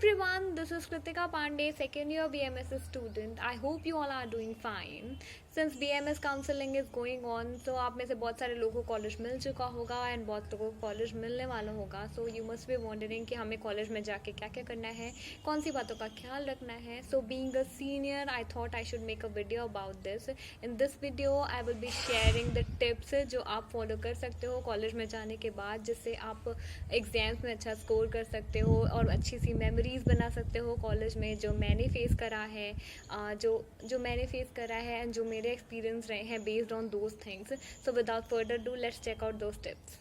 everyone, this is Kritika Pandey, second year BMS student. I hope you all are doing fine. Since BMS counseling is going on, so आप में से बहुत सारे लोगों को college मिल चुका होगा एंड बहुत लोगों को कॉलेज मिलने वाला होगा. So you must be wondering कि हमें कॉलेज में जाके क्या क्या करना है, कौन सी बातों का ख्याल रखना है. So being a senior I thought I should make a video about this. In this video I will be sharing the tips जो आप फॉलो कर सकते हो कॉलेज में जाने के बाद, जिससे आप एग्जाम्स में अच्छा स्कोर कर सकते हो और अच्छी सी मेमोरीज बना सकते हो कॉलेज में, जो मैंने फेस करा है, जो मैंने फेस करा है एंड जो मेरे एक्सपीरियंस रहे हैं based on those things. So without further do let's check out those tips.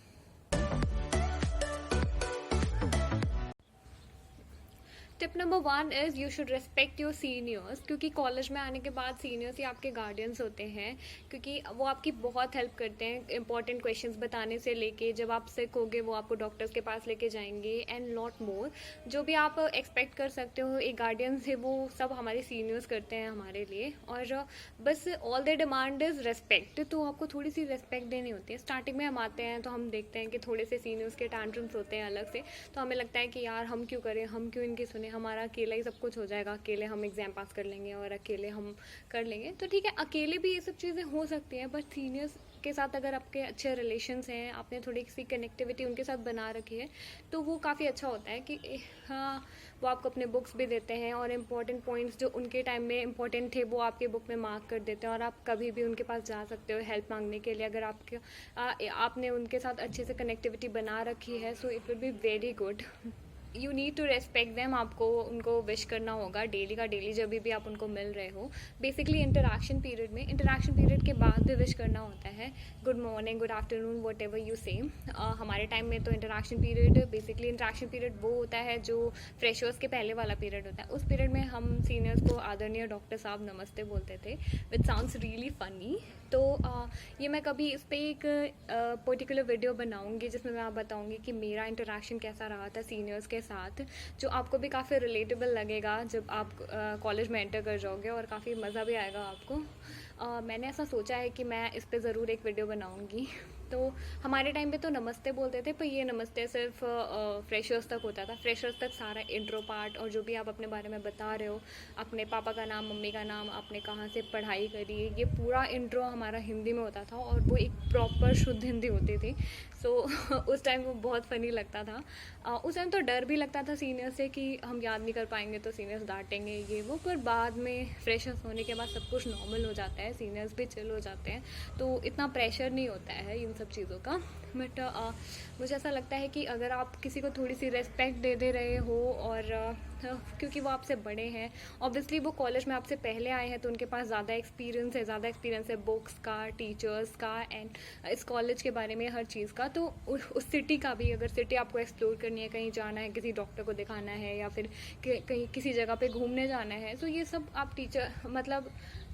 Tip number 1 is you should respect your seniors, क्योंकि कॉलेज में आने के बाद सीनियर्स ही आपके गार्डियंस होते हैं, क्योंकि वो आपकी बहुत हेल्प करते हैं इंपॉर्टेंट क्वेश्चंस बताने से लेके, जब आप सिक होगे वो आपको डॉक्टर्स के पास लेके जाएंगे एंड लॉट मोर. जो भी आप एक्सपेक्ट कर सकते हो एक गार्डियन से, वो सब हमारे सीनियर्स करते हैं हमारे लिए. और बस all they demand is respect. तो आपको थोड़ी सी रेस्पेक्ट देनी होती है. स्टार्टिंग में हम आते हैं तो हम देखते हैं कि थोड़े से सीनियर्स के टैंट्रम्स होते हैं अलग से, तो हमें लगता है कि यार हम क्यों करें, हम क्यों इनकी सुने, हमारा अकेला ही सब कुछ हो जाएगा, अकेले हम एग्जाम पास कर लेंगे और अकेले हम कर लेंगे. तो ठीक है, अकेले भी ये सब चीज़ें हो सकती हैं, बट सीनियर्स के साथ अगर आपके अच्छे रिलेशंस हैं, आपने थोड़ी सी कनेक्टिविटी उनके साथ बना रखी है, तो वो काफ़ी अच्छा होता है कि हाँ, वो आपको अपने बुक्स भी देते हैं और इम्पॉर्टेंट पॉइंट्स जो उनके टाइम में इम्पॉर्टेंट थे वो आपके बुक में मार्क कर देते हैं, और आप कभी भी उनके पास जा सकते हो हेल्प मांगने के लिए, अगर आपने उनके साथ अच्छे से कनेक्टिविटी बना रखी है. So it will be very good. You need to respect them. आपको उनको विश करना होगा डेली का डेली, जब भी आप उनको मिल रहे हो. बेसिकली इंटरेक्शन पीरियड के बाद भी विश करना होता है. Good morning, good afternoon, what ever you से. हमारे टाइम में तो इंटरेक्शन पीरियड वो होता है जो फ्रेशर्स के पहले वाला पीरियड होता है. उस पीरियड में हम सीनियर्स को आदरणीय डॉक्टर साहब नमस्ते बोलते थे, विच साउंड्स रियली फनी. तो ये मैं कभी इस पर एक पर्टिकुलर वीडियो बनाऊंगी जिसमें मैं आप बताऊंगी कि मेरा इंटरेक्शन कैसा रहा था सीनियर्स के साथ, जो आपको भी काफ़ी रिलेटेबल लगेगा जब आप कॉलेज में एंटर कर जाओगे, और काफ़ी मज़ा भी आएगा आपको. मैंने ऐसा सोचा है कि मैं इस पर ज़रूर एक वीडियो बनाऊंगी. तो हमारे टाइम पे तो नमस्ते बोलते थे, पर ये नमस्ते सिर्फ फ्रेशर्स तक होता था. फ्रेशर्स तक सारा इंट्रो पार्ट और जो भी आप अपने बारे में बता रहे हो, अपने पापा का नाम, मम्मी का नाम, आपने कहाँ से पढ़ाई करी, ये पूरा इंट्रो हमारा हिंदी में होता था, और वो एक प्रॉपर शुद्ध हिंदी होती थी. सो उस टाइम वो बहुत फ़नी लगता था. उस टाइम तो डर भी लगता था सीनियर से कि हम याद नहीं कर पाएंगे तो सीनियर्स डांटेंगे ये वो, पर बाद में फ्रेशर्स होने के बाद सब कुछ नॉर्मल हो जाता है, सीनियर्स भी चिल हो जाते हैं, तो इतना प्रेशर नहीं होता है इन सब चीज़ों का. बट मुझे ऐसा लगता है कि अगर आप किसी को थोड़ी सी रेस्पेक्ट दे रहे हो, और क्योंकि वो आपसे बड़े हैं, ऑब्वियसली वो कॉलेज में आपसे पहले आए हैं, तो उनके पास ज़्यादा एक्सपीरियंस है बुक्स का, टीचर्स का, एंड इस कॉलेज के बारे में हर चीज़ का. तो उस सिटी का भी, अगर सिटी आपको एक्सप्लोर करनी है, कहीं जाना है, किसी डॉक्टर को दिखाना है, या फिर कहीं किसी जगह पे घूमने जाना है, तो ये सब आप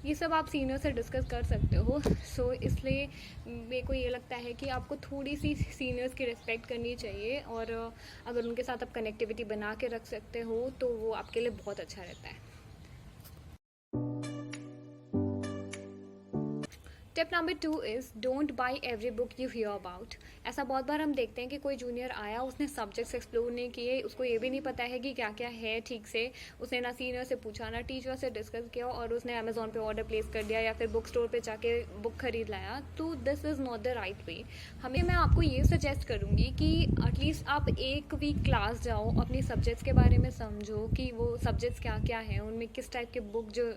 ये सब आप सीनियर से डिस्कस कर सकते हो. सो इसलिए मेरे को ये लगता है कि आपको थोड़ी सी सीनियर्स की रिस्पेक्ट करनी चाहिए, और अगर उनके साथ आप कनेक्टिविटी बना के रख सकते हो तो वो आपके लिए बहुत अच्छा रहता है. Tip number 2 is don't buy every book you here about. ऐसा बहुत बार हम देखते हैं कि कोई जूनियर आया, उसने सब्जेक्ट्स एक्सप्लोर नहीं किए, उसको ये भी नहीं पता है कि क्या क्या है ठीक से, उसने ना सीनियर से पूछा ना टीचर से डिस्कस किया, और उसने अमेजोन पे ऑर्डर प्लेस कर दिया या फिर बुक स्टोर पे जाके बुक खरीद लाया. तो this is not the right way. मैं आपको ये सजेस्ट करूँगी कि एटलीस्ट आप एक वीक क्लास जाओ, अपनी सब्जेक्ट्स के बारे में समझो कि वो सब्जेक्ट्स क्या क्या हैं, उनमें किस टाइप के बुक जो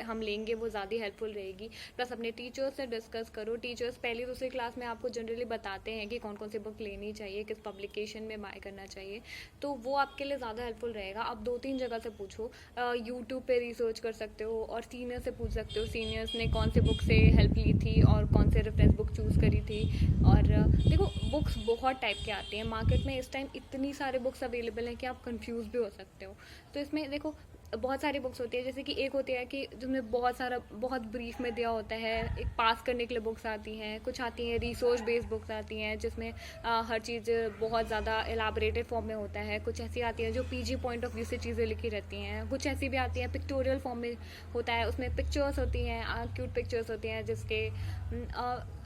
हम लेंगे वो ज़्यादा हेल्पफुल रहेगी. प्लस अपने टीचर्स से डिस्कस करो. टीचर्स पहली दूसरी क्लास में आपको जनरली बताते हैं कि कौन कौन सी बुक लेनी चाहिए, किस पब्लिकेशन में बाय करना चाहिए, तो वो आपके लिए ज़्यादा हेल्पफुल रहेगा. आप 2-3 जगह से पूछो, यूट्यूब पे रिसर्च कर सकते हो, और सीनियर से पूछ सकते हो सीनियर्स ने कौन से बुक से हेल्प ली थी और कौन से रेफरेंस बुक चूज़ करी थी. और देखो, बुक्स बहुत टाइप के आती हैं मार्केट में. इस टाइम इतनी सारे बुक्स अवेलेबल हैं कि आप कंफ्यूज भी हो सकते हो. तो इसमें देखो, बहुत सारी बुक्स होती है, जैसे कि एक होती है कि जिसमें बहुत ब्रीफ में दिया होता है, एक पास करने के लिए बुक्स आती हैं, कुछ आती हैं रिसोर्स बेस्ड बुक्स आती हैं जिसमें हर चीज़ बहुत ज़्यादा एलाबरेटेड फॉर्म में होता है. कुछ ऐसी आती हैं जो पीजी पॉइंट ऑफ व्यू से चीज़ें लिखी रहती हैं. कुछ ऐसी भी आती हैं पिक्टोरियल फॉर्म में होता है, उसमें पिक्चर्स होती हैं, क्यूट पिक्चर्स होती हैं जिसके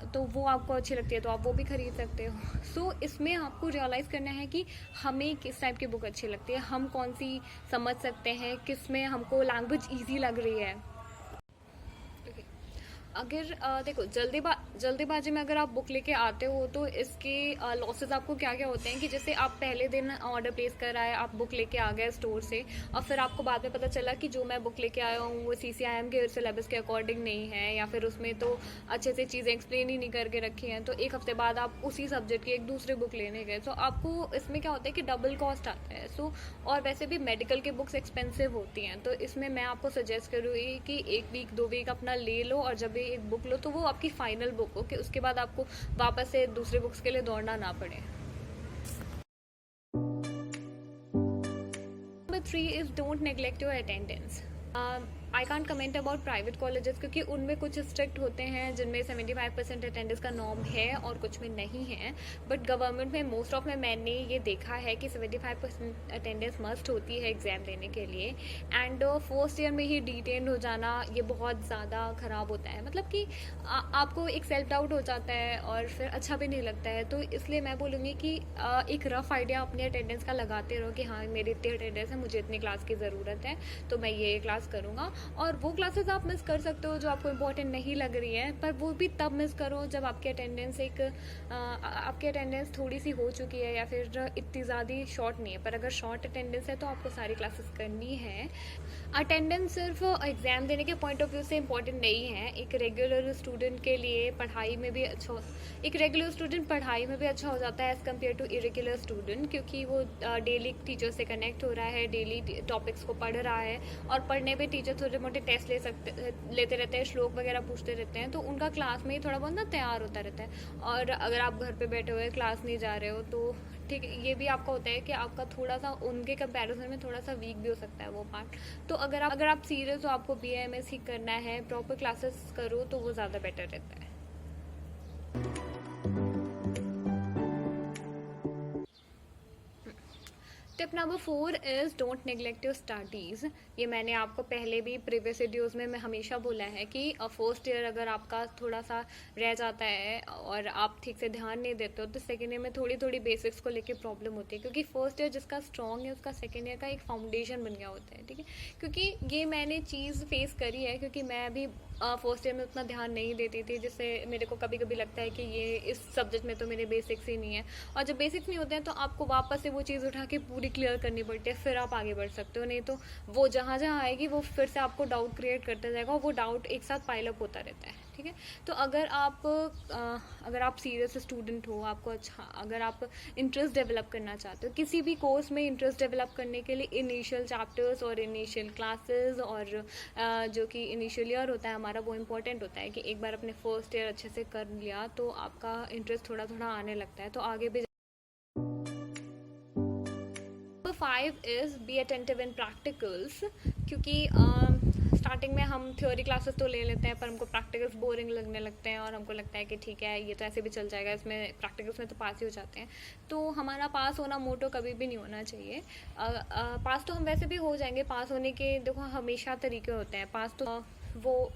तो वो आपको अच्छी लगती है तो आप वो भी खरीद सकते हो। सो इसमें आपको रियलाइज़ करना है कि हमें किस टाइप की बुक अच्छी लगती है, हम कौन सी समझ सकते हैं, किस में हमको लैंग्वेज ईजी लग रही है। अगर देखो जल्दीबाजी में अगर आप बुक लेके आते हो तो इसके लॉसेस आपको क्या क्या होते हैं कि जैसे आप पहले दिन ऑर्डर प्लेस कर आए, आप बुक लेके आ गए स्टोर से, और फिर आपको बाद में पता चला कि जो मैं बुक लेके आया हूँ वो CCIM के सिलेबस के अकॉर्डिंग नहीं है, या फिर उसमें तो अच्छे से चीज़ें एक्सप्लेन ही नहीं करके रखी हैं, तो एक हफ्ते बाद आप उसी सब्जेक्ट की एक दूसरी बुक लेने गए, तो आपको इसमें क्या होता है कि डबल कॉस्ट आता है। सो और वैसे भी मेडिकल की बुक्स एक्सपेंसिव होती हैं, तो इसमें मैं आपको सजेस्ट करूँगी कि 1 वीक 2 वीक अपना ले लो, और जब भी एक बुक लो तो वो आपकी फाइनल बुक हो कि उसके बाद आपको वापस से दूसरे बुक्स के लिए दौड़ना ना पड़े। Number 3 is don't neglect your attendance. I can't comment about private colleges क्योंकि उनमें कुछ स्ट्रिक्ट होते हैं जिनमें 75% अटेंडेंस का नॉर्म है और कुछ में नहीं है, बट गवर्नमेंट में मोस्ट ऑफ में मैंने ये देखा है कि 75% अटेंडेंस मस्ट होती है एग्ज़ाम देने के लिए। एंड फर्स्ट ईयर में ही डिटेन हो जाना ये बहुत ज़्यादा ख़राब होता है, मतलब कि आपको एक सेल्फ डाउट हो जाता है और फिर अच्छा भी नहीं लगता है। तो इसलिए मैं बोलूँगी कि एक रफ़ आइडिया अपने अटेंडेंस का लगाते रहो कि हाँ मेरी इतनी अटेंडेंस है, मुझे इतनी क्लास की ज़रूरत है, तो मैं ये क्लास करूँगा। और वो क्लासेस आप मिस कर सकते हो जो आपको इम्पोर्टेंट नहीं लग रही है, पर वो भी तब मिस करो जब आपकी अटेंडेंस थोड़ी सी हो चुकी है या फिर इतनी ज़्यादा शॉर्ट नहीं है। पर अगर शॉर्ट अटेंडेंस है तो आपको सारी क्लासेस करनी है। अटेंडेंस सिर्फ एग्ज़ाम देने के पॉइंट ऑफ व्यू से इम्पॉर्टेंट नहीं है, एक रेगुलर स्टूडेंट के लिए पढ़ाई में भी अच्छा एक रेगुलर स्टूडेंट पढ़ाई में भी अच्छा हो जाता है as compared to irregular student, क्योंकि वो डेली टीचर से कनेक्ट हो रहा है, डेली टॉपिक्स को पढ़ रहा है, और पढ़ने पे टीचर थोड़े मोटे टेस्ट लेते रहते हैं, श्लोक वगैरह पूछते रहते हैं, तो उनका क्लास में ही थोड़ा बहुत ना तैयार होता रहता है। और अगर आप घर पे बैठे हुए क्लास नहीं जा रहे हो तो ठीक है, ये भी आपका होता है कि आपका थोड़ा सा उनके कंपैरिजन में थोड़ा सा वीक भी हो सकता है वो पार्ट। तो अगर आप सीरियस हो, आपको BA MSc करना है, प्रॉपर क्लासेस करो तो वो ज़्यादा बेटर रहता है। Tip number 4 is don't neglect your studies. ये मैंने आपको पहले भी प्रीवियस वीडियोज़ में मैं हमेशा बोला है कि फर्स्ट ईयर अगर आपका थोड़ा सा रह जाता है और आप ठीक से ध्यान नहीं देते हो तो सेकेंड ईयर में थोड़ी थोड़ी बेसिक्स को लेके प्रॉब्लम होती है, क्योंकि फर्स्ट ईयर जिसका स्ट्रॉन्ग है उसका सेकेंड ईयर का एक फाउंडेशन बन गया होता है। ठीक है, क्योंकि ये मैंने चीज़ फेस करी है, क्योंकि मैं अभी फर्स्ट ईयर में उतना ध्यान नहीं देती थी, जिससे मेरे को कभी कभी लगता है कि ये इस सब्जेक्ट में तो मेरे बेसिक्स ही नहीं है, और जब बेसिक्स नहीं होते हैं तो आपको वापस से वो चीज़ उठा के पूरी क्लियर करनी पड़ती है, फिर आप आगे बढ़ सकते हो। नहीं तो वो जहाँ जहाँ आएगी वो फिर से आपको डाउट क्रिएट करता जाएगा और वो डाउट एक साथ पाइल अप होता रहता है। ठीक है, तो अगर आप सीरियस स्टूडेंट हो, आपको अच्छा अगर आप इंटरेस्ट डेवलप करना चाहते हो किसी भी कोर्स में, इंटरेस्ट डेवलप करने के लिए इनिशियल चैप्टर्स और इनिशियल क्लासेस और जो कि इनिशियल ईयर होता है हमारा, वो इम्पोर्टेंट होता है कि एक बार अपने फर्स्ट ईयर अच्छे से कर लिया तो आपका इंटरेस्ट थोड़ा थोड़ा आने लगता है, तो आगे भी। 5 is be attentive in practicals, क्योंकि स्टार्टिंग में हम थ्योरी क्लासेस तो ले लेते हैं पर हमको प्रैक्टिकल्स बोरिंग लगने लगते हैं और हमको लगता है कि ठीक है ये तो ऐसे भी चल जाएगा, इसमें प्रैक्टिकल्स में तो पास ही हो जाते हैं। तो हमारा पास होना मोटो कभी भी नहीं होना चाहिए। पास तो हम वैसे भी हो जाएंगे, पास होने के देखो हमेशा तरीके होते हैं। पास तो वो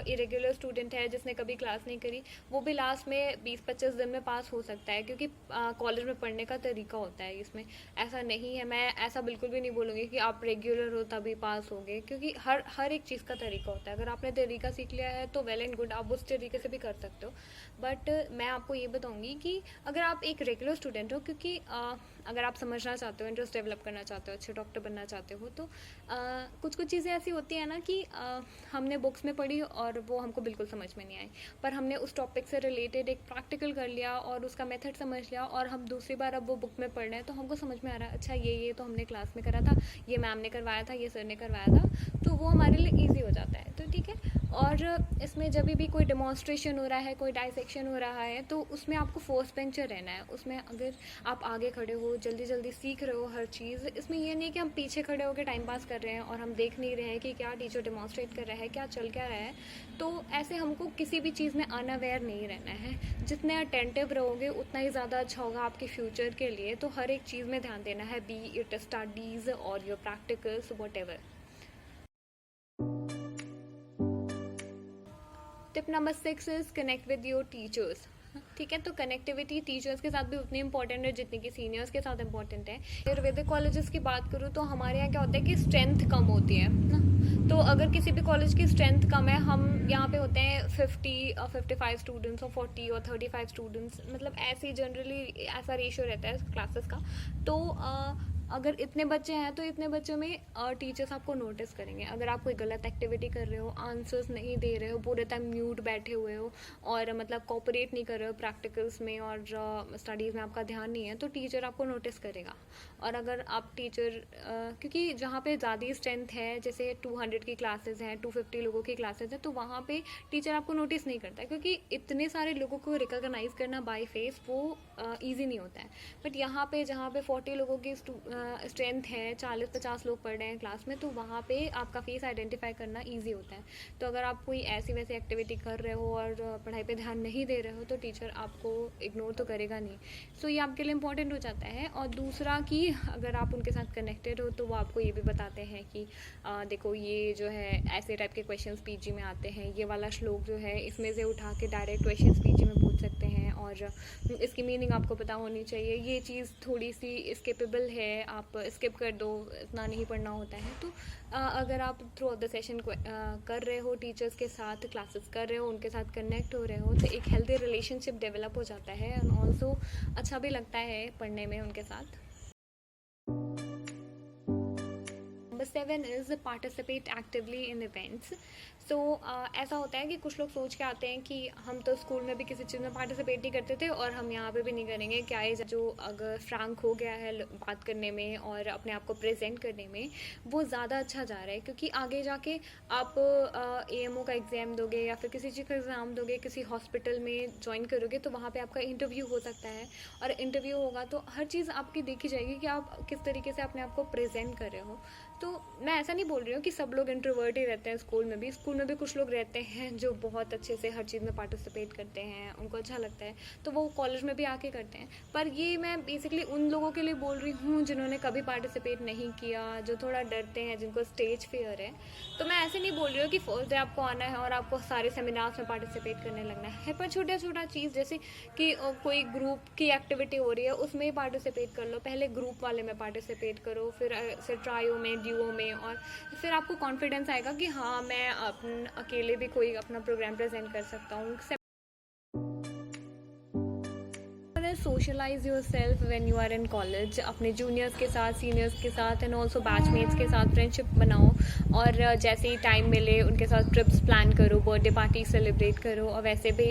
इरेगुलर स्टूडेंट है जिसने कभी क्लास नहीं करी, वो भी लास्ट में 20-25 दिन में पास हो सकता है, क्योंकि कॉलेज में पढ़ने का तरीका होता है, इसमें ऐसा नहीं है। मैं ऐसा बिल्कुल भी नहीं बोलूँगी कि आप रेगुलर हो तभी पास होगे, क्योंकि हर एक चीज़ का तरीका होता है। अगर आपने तरीका सीख लिया है तो वेल एंड गुड, आप उस तरीके से भी कर सकते हो। बट मैं आपको ये बताऊँगी कि अगर आप एक रेगुलर स्टूडेंट हो, क्योंकि अगर आप समझना चाहते हो, इंटरेस्ट डेवलप करना चाहते हो, अच्छे डॉक्टर बनना चाहते हो, तो कुछ कुछ चीज़ें ऐसी होती हैं ना कि हमने बुक्स में पढ़ी और वो हमको बिल्कुल समझ में नहीं आई, पर हमने उस टॉपिक से रिलेटेड एक प्रैक्टिकल कर लिया और उसका मेथड समझ लिया, और हम दूसरी बार अब वो बुक में पढ़ रहे हैं तो हमको समझ में आ रहा है अच्छा ये तो हमने क्लास में करा था, ये मैम ने करवाया था, ये सर ने करवाया था, तो वो हमारे लिए ईजी हो जाता है। तो ठीक है, और इसमें जब भी कोई डेमोन्स्ट्रेशन हो रहा है, कोई डाइसेक्शन हो रहा है, तो उसमें आपको फर्स्ट बेंचर रहना है। उसमें अगर आप आगे खड़े हो, जल्दी जल्दी सीख रहे हो हर चीज़, इसमें ये नहीं कि हम पीछे खड़े होकर टाइम पास कर रहे हैं और हम देख नहीं रहे हैं कि क्या टीचर डेमोन्स्ट्रेट कर रहा है, क्या चल क्या रहा है। तो ऐसे हमको किसी भी चीज़ में अनअवेयर नहीं रहना है। जितने अटेंटिव रहोगे उतना ही ज़्यादा अच्छा होगा आपके फ्यूचर के लिए। तो हर एक चीज़ में ध्यान देना है, बी इट स्टडीज़ और your practicals what ever. Tip number 6 is connect with your teachers. ठीक है, तो कनेक्टिविटी टीचर्स के साथ भी उतनी इंपॉर्टेंट है जितनी कि सीनियर्स के साथ इंपॉर्टेंट है। आयुर्वेदिक कॉलेजेस की बात करूँ तो हमारे यहाँ क्या होता है कि स्ट्रेंथ कम होती है ना, तो अगर किसी भी कॉलेज की स्ट्रेंथ कम है, हम यहाँ पे होते हैं 55 स्टूडेंट्स और 40 और 35 स्टूडेंट्स, मतलब ऐसे जनरली ऐसा रेशियो रहता है क्लासेस का। तो अगर इतने बच्चे हैं तो इतने बच्चों में टीचर्स आपको नोटिस करेंगे। अगर आप कोई गलत एक्टिविटी कर रहे हो, आंसर्स नहीं दे रहे हो, पूरे टाइम म्यूट बैठे हुए हो और मतलब कोऑपरेट नहीं कर रहे हो प्रैक्टिकल्स में और स्टडीज़ में आपका ध्यान नहीं है, तो टीचर आपको नोटिस करेगा। और अगर आप टीचर क्योंकि जहाँ पे ज़्यादा स्ट्रेंथ है, जैसे 200 की क्लासेस हैं, 250 लोगों की क्लासेस हैं, तो वहाँ पे टीचर आपको नोटिस नहीं करता है, क्योंकि इतने सारे लोगों को रिकॉग्नाइज करना बाय फेस वो ईजी नहीं होता है। बट यहाँ पे जहाँ पे 40 लोगों की स्ट्रेंथ है, 40-50 लोग पढ़ रहे हैं क्लास में, तो वहाँ पे आपका फेस आइडेंटिफाई करना ईजी होता है। तो अगर आप कोई ऐसी वैसी एक्टिविटी कर रहे हो और पढ़ाई पे ध्यान नहीं दे रहे हो, तो टीचर आपको इग्नोर तो करेगा नहीं। सो ये आपके लिए इंपॉर्टेंट हो जाता है। और दूसरा कि अगर आप उनके साथ कनेक्टेड हो तो वो आपको ये भी बताते हैं कि देखो ये जो है ऐसे टाइप के क्वेश्चंस पीजी में आते हैं, ये वाला श्लोक जो है इसमें से उठा के डायरेक्ट क्वेश्चंस पीजी में पूछ सकते हैं और इसकी मीनिंग आपको पता होनी चाहिए, ये चीज़ थोड़ी सी स्किपेबल है, आप स्किप कर दो, इतना नहीं पढ़ना होता है। तो अगर आप थ्रू आउट द सेशन कर रहे हो, टीचर्स के साथ क्लासेस कर रहे हो, उनके साथ कनेक्ट हो रहे हो, तो एक हेल्दी रिलेशनशिप डेवलप हो जाता है एंड ऑल्सो अच्छा भी लगता है पढ़ने में उनके साथ। Number 7 is participate actively in events. So ऐसा होता है कि कुछ लोग सोच के आते हैं कि हम तो स्कूल में भी किसी चीज़ में पार्टिसिपेट नहीं करते थे और हम यहाँ पे भी नहीं करेंगे, क्या है जो अगर फ्रैंक हो गया है बात करने में और अपने आप को प्रेजेंट करने में, वो ज़्यादा अच्छा जा रहा है। क्योंकि आगे जाके आप AMO का एग्ज़ाम दोगे या फिर किसी चीज़ का एग्ज़ाम दोगे, किसी हॉस्पिटल में ज्वाइन करोगे, तो वहाँ पर आपका इंटरव्यू हो सकता है और इंटरव्यू होगा तो हर चीज़ आपकी देखी जाएगी कि आप किस तरीके से अपने आप को प्रेजेंट कर रहे हो। तो मैं ऐसा नहीं बोल रही हूँ कि सब लोग इंट्रोवर्ट ही रहते हैं, स्कूल में भी कुछ लोग रहते हैं जो बहुत अच्छे से हर चीज़ में पार्टिसिपेट करते हैं, उनको अच्छा लगता है, तो वो कॉलेज में भी आके करते हैं। पर ये मैं बेसिकली उन लोगों के लिए बोल रही हूँ जिन्होंने कभी पार्टिसिपेट नहीं किया, जो थोड़ा डरते हैं, जिनको स्टेज फियर है। तो मैं ऐसे नहीं बोल रही हूँ कि फर्स्ट डे आपको आना है और आपको सारे सेमिनार्स में पार्टिसिपेट करने लगना है, पर छोटा चीज़ जैसे कि कोई ग्रुप की एक्टिविटी हो रही है उसमें ही पार्टिसिपेट कर लो। पहले ग्रुप वाले में पार्टिसिपेट करो, फिर ट्रायो में, ड्यूओ में, और फिर आपको कॉन्फिडेंस आएगा कि हाँ मैं अकेले भी कोई अपना प्रोग्राम प्रेजेंट कर सकता हूँ। Socialise your self when you are in college, अपने जूनियर्स के साथ, सीनियर्स के साथ एंड ऑल्सो बैचमेट्स के साथ फ्रेंडशिप बनाओ और जैसे ही टाइम मिले उनके साथ ट्रिप्स प्लान करो, बर्थडे पार्टी सेलिब्रेट करो। और वैसे भी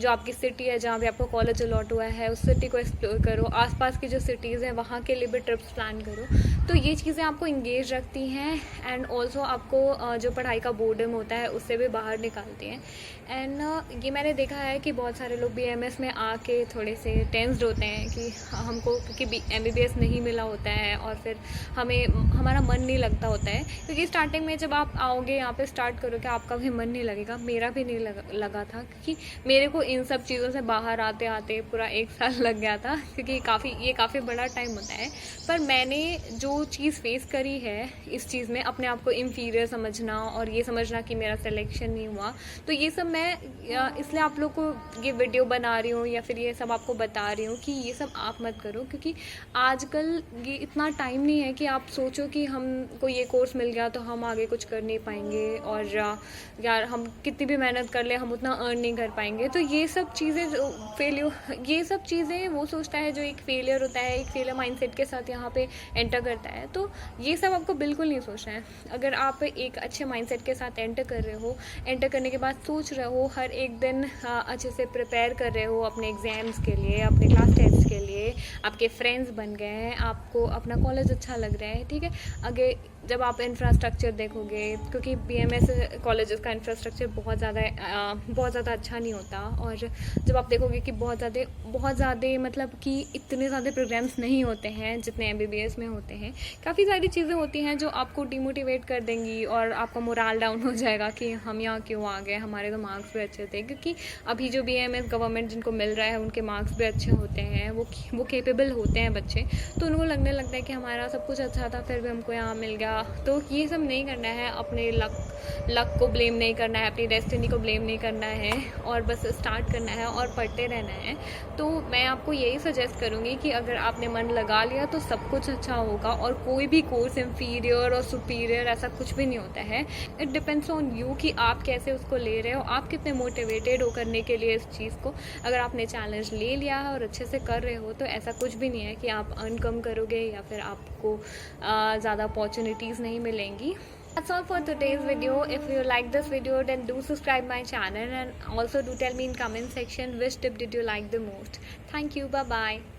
जो आपकी सिटी है जहाँ भी आपको कॉलेज अलॉट हुआ है उस सिटी को एक्सप्लोर करो, आसपास की जो सिटीज़ हैं वहाँ के लिए भी ट्रिप्स प्लान करो। तो ये चीज़ें आपको इंगेज रखती हैं एंड ऑल्सो आपको जो पढ़ाई का बोर्डम होता है उससे भी बाहर निकालती हैं। एंड ये मैंने देखा है कि बहुत सारे लोग BMS में आके थोड़े से टेंस्ड होते हैं कि हमको क्योंकि MBBS नहीं मिला होता है और फिर हमारा मन नहीं लगता होता है। क्योंकि स्टार्टिंग में जब आप आओगे यहाँ पे स्टार्ट करोगे आपका भी मन नहीं लगेगा, मेरा भी नहीं लगा था, क्योंकि मेरे को इन सब चीज़ों से बाहर आते आते पूरा 1 साल लग गया था, क्योंकि ये काफ़ी बड़ा टाइम होता है। पर मैंने जो चीज़ फेस करी है इस चीज़ में, अपने आप को इन्फीरियर समझना और ये समझना कि मेरा सिलेक्शन नहीं हुआ, तो ये सब मैं इसलिए आप लोग को ये वीडियो बना रही हूँ या फिर ये सब आपको बता रही हूँ कि ये सब आप मत करो। क्योंकि आजकल ये इतना टाइम नहीं है कि आप सोचो कि हमको ये कोर्स मिल गया तो हम आगे कुछ कर नहीं पाएंगे और यार हम कितनी भी मेहनत कर ले हम उतना अर्न नहीं कर पाएंगे। तो ये सब चीज़ें ये सब चीज़ें वो सोचता है जो एक फेलियर होता है, एक फेलियर माइंडसेट के साथ यहाँ पे एंटर करता है। तो ये सब आपको बिल्कुल नहीं सोचना है। अगर आप एक अच्छे माइंडसेट के साथ एंटर कर रहे हो, एंटर करने के बाद सोच रहे हो, हर एक दिन अच्छे से प्रिपेयर कर रहे हो अपने एग्ज़ाम्स के लिए, अपने क्लास टेस्ट के लिए, आपके फ्रेंड्स बन गए हैं, आपको अपना कॉलेज अच्छा लग रहा है, ठीक है। आगे जब आप इंफ्रास्ट्रक्चर देखोगे, क्योंकि BMS कॉलेजेस का इंफ्रास्ट्रक्चर बहुत ज़्यादा अच्छा नहीं होता, और जब आप देखोगे कि बहुत ज़्यादा मतलब कि इतने ज़्यादा प्रोग्राम्स नहीं होते हैं जितने MBBS में होते हैं, काफ़ी सारी चीज़ें होती हैं जो आपको डिमोटिवेट कर देंगी और आपका मोरल डाउन हो जाएगा कि हम यहाँ क्यों आ गए, हमारे तो मार्क्स भी अच्छे थे। क्योंकि अभी जो BMS गवर्नमेंट जिनको मिल रहा है उनके मार्क्स भी अच्छे होते हैं, वो कैपेबल होते हैं बच्चे, तो उनको लगने लगता है कि हमारा सब कुछ अच्छा था फिर भी हमको यहाँ मिल गया, गया। तो ये सब नहीं करना है, अपने लक को ब्लेम नहीं करना है, अपनी डेस्टिनी को ब्लेम नहीं करना है, और बस स्टार्ट करना है और पढ़ते रहना है। तो मैं आपको यही सजेस्ट करूँगी कि अगर आपने मन लगा लिया तो सब कुछ अच्छा होगा, और कोई भी कोर्स इंफीरियर और सुपीरियर ऐसा कुछ भी नहीं होता है। इट डिपेंड्स ऑन यू कि आप कैसे उसको ले रहे हो, आप कितने मोटिवेटेड हो करने के लिए इस चीज़ को। अगर आपने चैलेंज ले लिया है और अच्छे से कर रहे हो तो ऐसा कुछ भी नहीं है कि आप अर्न कम करोगे या फिर आपको ज़्यादा अपॉर्चुनिटीज़ नहीं मिलेंगी। That's all for today's video. If you like this video, then do subscribe my channel, and also do tell me in comment section which tip did you like the most. Thank you. Bye bye.